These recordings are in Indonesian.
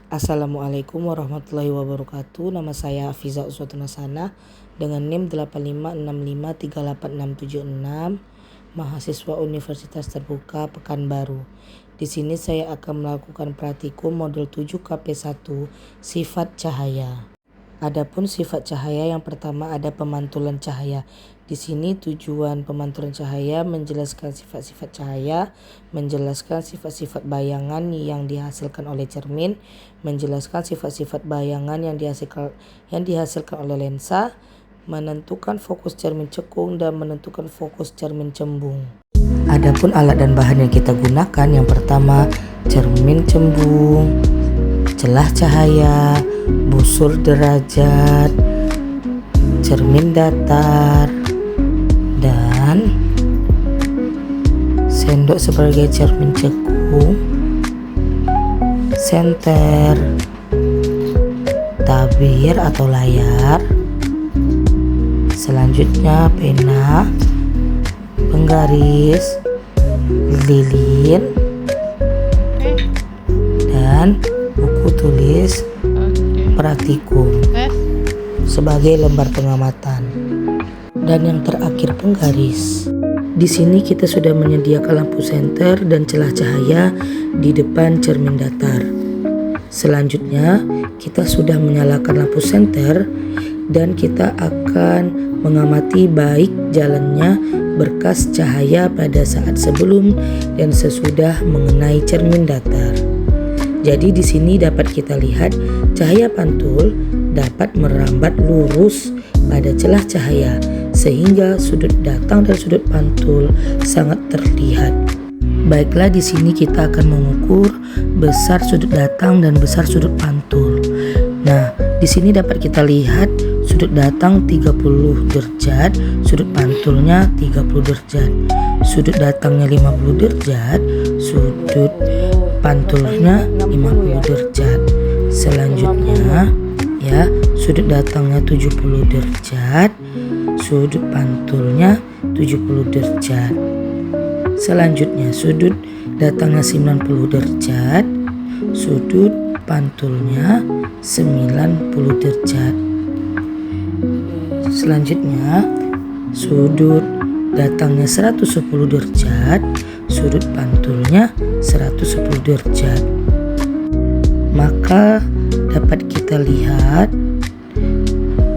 Assalamualaikum warahmatullahi wabarakatuh. Nama saya Afiza Uswatun Hasanah dengan NIM 8565386676, mahasiswa Universitas Terbuka Pekanbaru. Di sini saya akan melakukan praktikum modul 7 KP1 sifat cahaya. Adapun sifat cahaya yang pertama ada pemantulan cahaya. Di sini tujuan pemantulan cahaya menjelaskan sifat-sifat cahaya, menjelaskan sifat-sifat bayangan yang dihasilkan oleh cermin, menjelaskan sifat-sifat bayangan yang dihasilkan oleh lensa, menentukan fokus cermin cekung dan menentukan fokus cermin cembung. Adapun alat dan bahan yang kita gunakan yang pertama cermin cembung, celah cahaya, busur derajat, cermin datar, dan sendok sebagai cermin cekung, senter, tabir atau layar, selanjutnya pena, penggaris, lilin, dan buku tulis praktikum sebagai lembar pengamatan. Dan yang terakhir penggaris. Di sini kita sudah menyediakan lampu senter dan celah cahaya di depan cermin datar. Selanjutnya kita sudah menyalakan lampu senter dan kita akan mengamati baik jalannya berkas cahaya pada saat sebelum dan sesudah mengenai cermin datar. Jadi di sini dapat kita lihat cahaya pantul dapat merambat lurus pada celah cahaya sehingga sudut datang dan sudut pantul sangat terlihat. Baiklah, di sini kita akan mengukur besar sudut datang dan besar sudut pantul. Nah, di sini dapat kita lihat sudut datang 30 derajat, sudut pantulnya 30 derajat. Sudut datangnya 50 derajat, sudut pantulnya 50 derajat. Selanjutnya ya, sudut datangnya 70 derajat, sudut pantulnya 70 derajat. Selanjutnya sudut datangnya 90 derajat, sudut pantulnya 90 derajat. Selanjutnya sudut datangnya 110 derajat, sudut pantulnya 110 derajat. Maka dapat kita lihat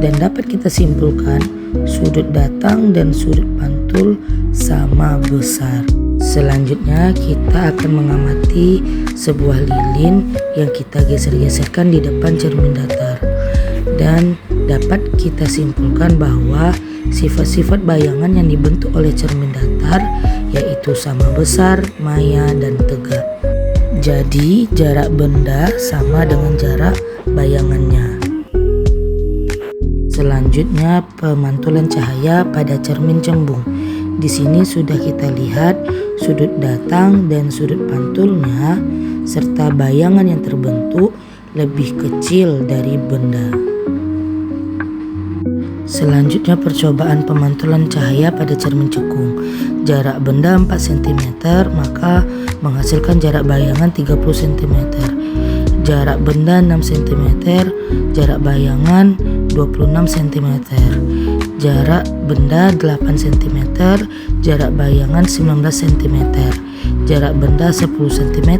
dan dapat kita simpulkan sudut datang dan sudut pantul sama besar. Selanjutnya kita akan mengamati sebuah lilin yang kita geser-geserkan di depan cermin datar. Dan dapat kita simpulkan bahwa sifat-sifat bayangan yang dibentuk oleh cermin datar yaitu sama besar, maya, dan tegak. Jadi jarak benda sama dengan jarak bayangannya. Selanjutnya pemantulan cahaya pada cermin cembung. Di sini sudah kita lihat sudut datang dan sudut pantulnya serta bayangan yang terbentuk lebih kecil dari benda. Selanjutnya percobaan pemantulan cahaya pada cermin cekung. Jarak benda 4 cm maka menghasilkan jarak bayangan 30 cm. Jarak benda 6 cm, jarak bayangan 26 cm. Jarak benda 8 cm, jarak bayangan 19 cm. Jarak benda 10 cm,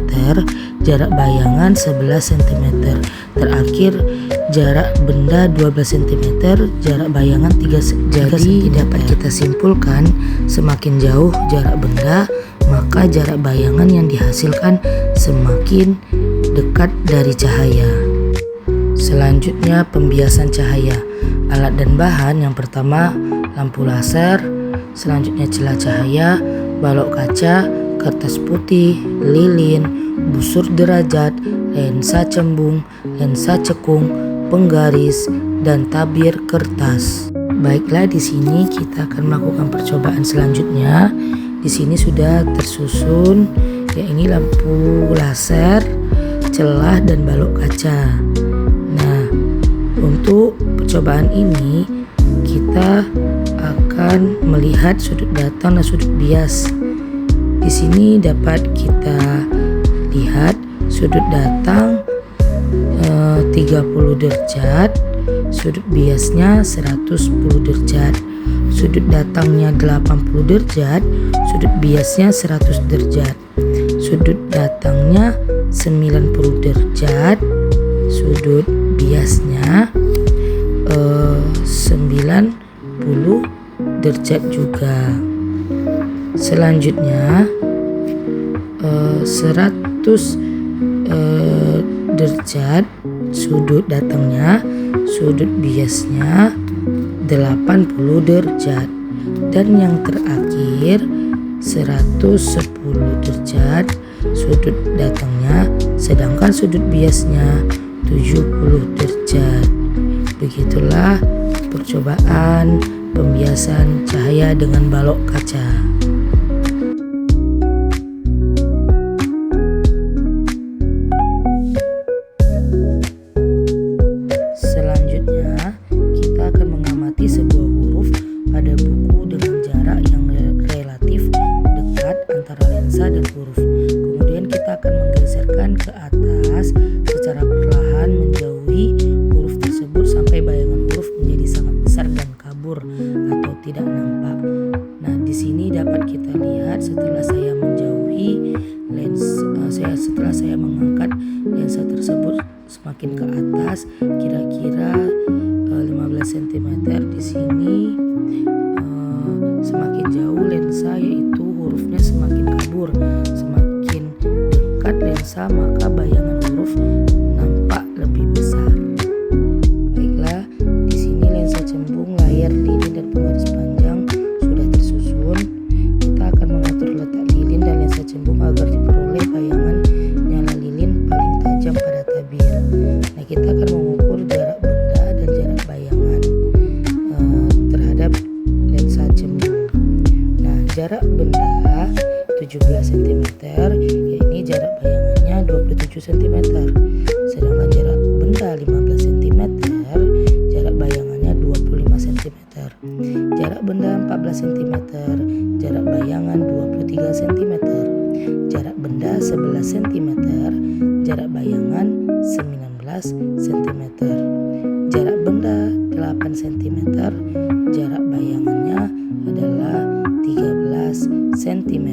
jarak bayangan 11 cm. Terakhir jarak benda 12 cm, jarak bayangan 3 cm. Jadi dapat kita simpulkan semakin jauh jarak benda maka jarak bayangan yang dihasilkan semakin dekat dari cahaya. Selanjutnya pembiasan cahaya. Alat dan bahan yang pertama lampu laser, selanjutnya celah cahaya, balok kaca, kertas putih, lilin, busur derajat, lensa cembung, lensa cekung, penggaris, dan tabir kertas. Baiklah, di sini kita akan melakukan percobaan selanjutnya. Di sini sudah tersusun ya, ini lampu laser, celah, dan balok kaca. Nah, untuk percobaan ini kita akan melihat sudut datang dan sudut bias. Di sini dapat kita lihat sudut datang 30 derajat, sudut biasnya 110 derajat. Sudut datangnya 80 derajat, sudut biasnya 100 derajat. Sudut datangnya 90 derajat, sudut biasnya 90 derajat juga. Selanjutnya 100 derajat, sudut datangnya, sudut biasnya 80 derajat. Dan yang terakhir 110 derajat, sudut datangnya, sedangkan sudut biasnya 70 derajat. Begitulah percobaan pembiasan cahaya dengan balok kaca. Selanjutnya, kita akan mengamati sebuah huruf pada buku dengan jarak yang relatif dekat antara lensa dan huruf. Kemudian kita akan menggeserkan ke atas secara perlahan menjauhi huruf tersebut sampai bayangan huruf menjadi sangat besar dan kabur atau tidak nampak. Nah, di sini dapat kita lihat setelah saya menjauhi setelah saya mengangkat lensa tersebut semakin ke atas, kira-kira 15 cm di sini, semakin jauh lensa yaitu hurufnya semakin kabur. Semakin dekat lensa maka bayangan huruf nampak lebih besar. Baiklah, di sini lensa cembung, layar, lilin dan penggaris panjang sudah tersusun. Kita akan mengatur letak lilin dan lensa cembung agar diperoleh bayangan nyala lilin paling tajam pada tabir. Nah, kita akan mengukur jarak benda dan jarak bayangan terhadap lensa cembung. Nah, jarak benda 17 cm, ini jarak bayangannya 27 cm. Sedangkan jarak benda 15 cm, jarak bayangannya 25 cm. Jarak benda 14 cm, jarak bayangan 23 cm. Jarak benda 11 cm, jarak bayangan 19 cm. Jarak benda 8 cm, jarak bayangannya adalah 13 cm.